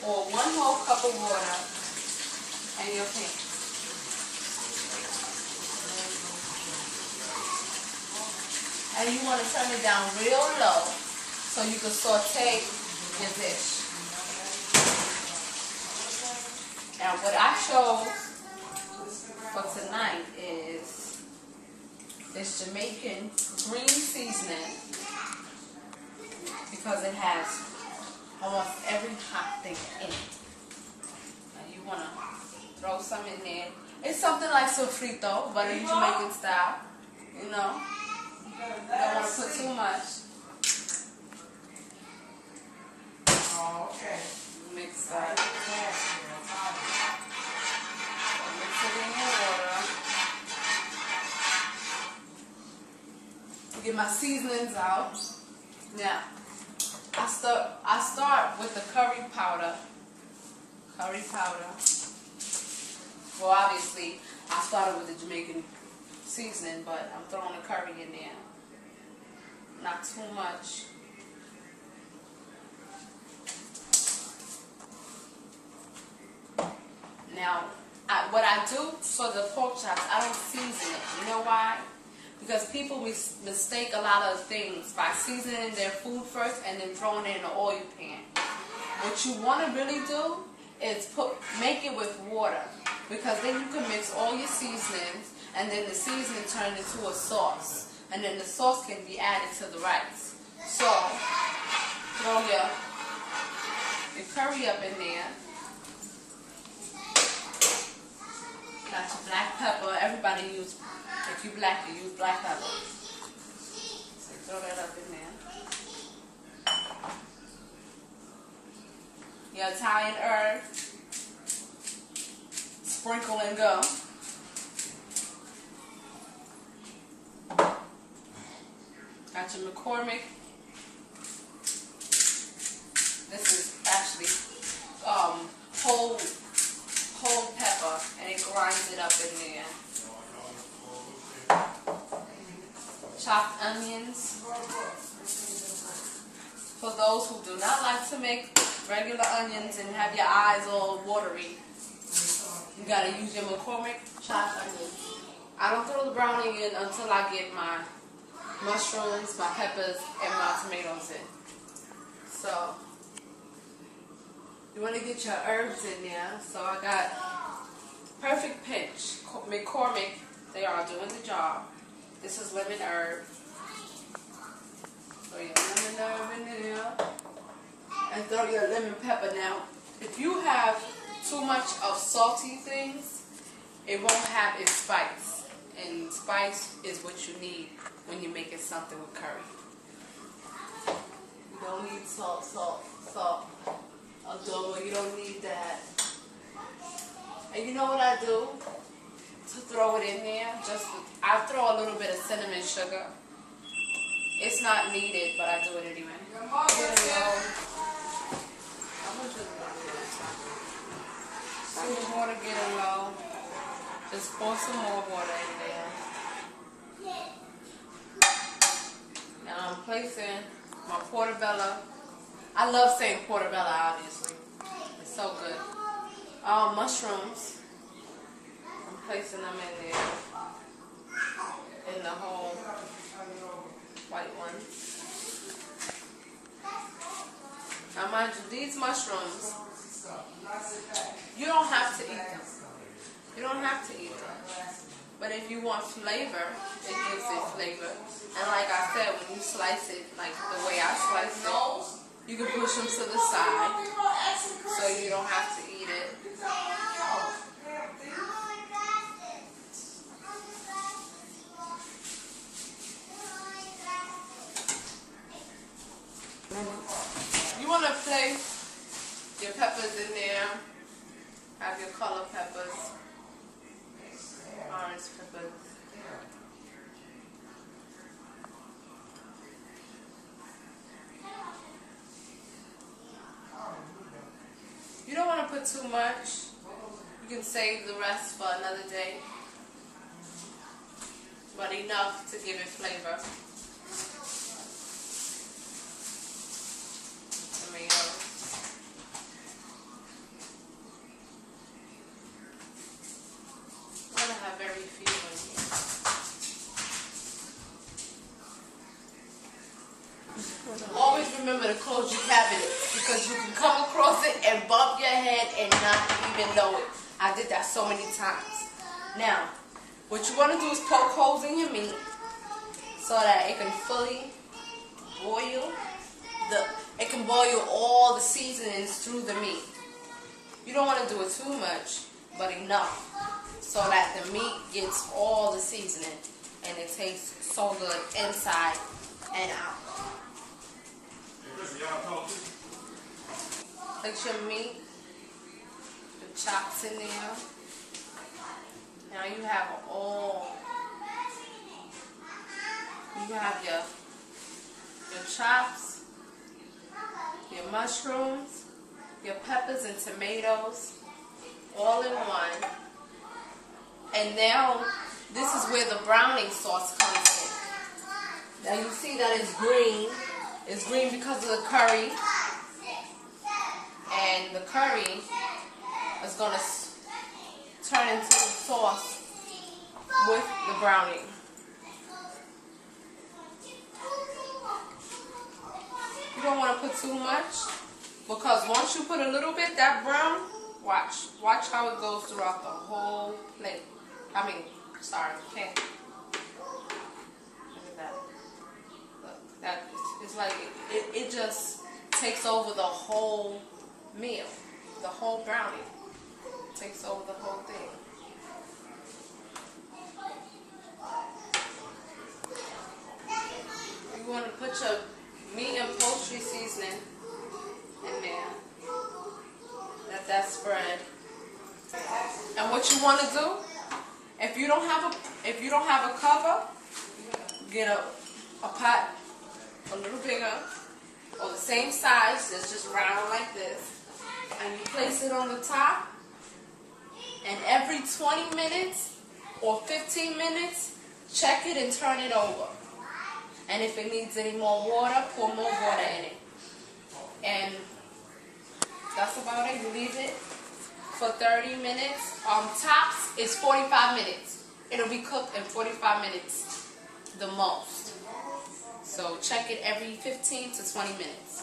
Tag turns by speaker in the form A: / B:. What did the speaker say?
A: or 1 whole cup of water in your pan. And you want to turn it down real low so you can saute your dish. Now what I chose for tonight is this Jamaican green seasoning because it has almost every hot thing in it. And you want to throw some in there. It's something like sofrito, but in Jamaican style, you know. You don't want to put too much.
B: Oh, okay.
A: Mix that. Mix it in your water. Get my seasonings out. Now, I start with the curry powder. Curry powder. Well, obviously, I started with the Jamaican seasoning, but I'm throwing the curry in there. Not too much. Now, what I do for the pork chops, I don't season it. You know why? Because people mistake a lot of things by seasoning their food first and then throwing it in the oil pan. What you want to really do is make it with water, because then you can mix all your seasonings and then the seasoning turns into a sauce. And then the sauce can be added to the rice. So, throw your curry up in there. Got your black pepper. Everybody use, if you black, you use black pepper. So throw that up in there. Your Italian herb. Sprinkle and go. Got your McCormick. This is actually whole pepper, and it grinds it up in there. Chopped onions. For those who do not like to make regular onions and have your eyes all watery, you gotta use your McCormick chopped onions. I don't throw the browning in until I get my mushrooms, my peppers, and my tomatoes in. So, you want to get your herbs in there. So I got Perfect Pinch, McCormick, they are doing the job. This is lemon herb. Throw your lemon herb in there. And throw your lemon pepper. Now, if you have too much of salty things, it won't have its spice. And spice is what you need when you're making something with curry. You don't need salt. Although you don't need that. And you know what I do to throw it in there? I throw a little bit of cinnamon sugar. It's not needed, but I do it anyway. Some water getting low. Just pour some more water in there. Now I'm placing my portobello. I love saying portobello, obviously. It's so good. Mushrooms. I'm placing them in there. In the whole white one. Now mind you, these mushrooms, you don't have to eat them. You don't have to eat them. But if you want flavor, it gives it flavor. And like I said, when you slice it, like the way I slice it, you can push them to the side so you don't have to eat it. You want to place your peppers in there. Have your color peppers. Orange peppers. You don't want to put too much. You can save the rest for another day. But enough to give it flavor. Tomatoes. Always remember to close your cabinet because you can come across it and bump your head and not even know it. I did that so many times. Now, what you want to do is poke holes in your meat so that it can fully boil. It can boil all the seasonings through the meat. You don't want to do it too much, but enough so that the meat gets all the seasoning and it tastes so good inside and out. Put your meat, the chops in there. Now you have your chops, your mushrooms, your peppers and tomatoes, all in one. And now this is where the browning sauce comes in. Now you see that it's green. It's green because of the curry. And the curry is going to turn into the sauce with the browning. You don't want to put too much because once you put a little bit, that brown, watch how it goes throughout the whole plate. Okay. Look at that. Look, that it's like it just takes over the whole meal, the whole brownie. Takes over the whole thing. You want to put your meat and poultry seasoning in there. Let that spread. And what you want to do, if you don't have a cover, get a pot a little bigger or the same size, that's just round like this, and you place it on the top. And every 20 minutes or 15 minutes, check it and turn it over. And if it needs any more water, pour more water in it. And that's about it. You leave it for 30 minutes. Tops is 45 minutes. It'll be cooked in 45 minutes the most. So check it every 15 to 20 minutes.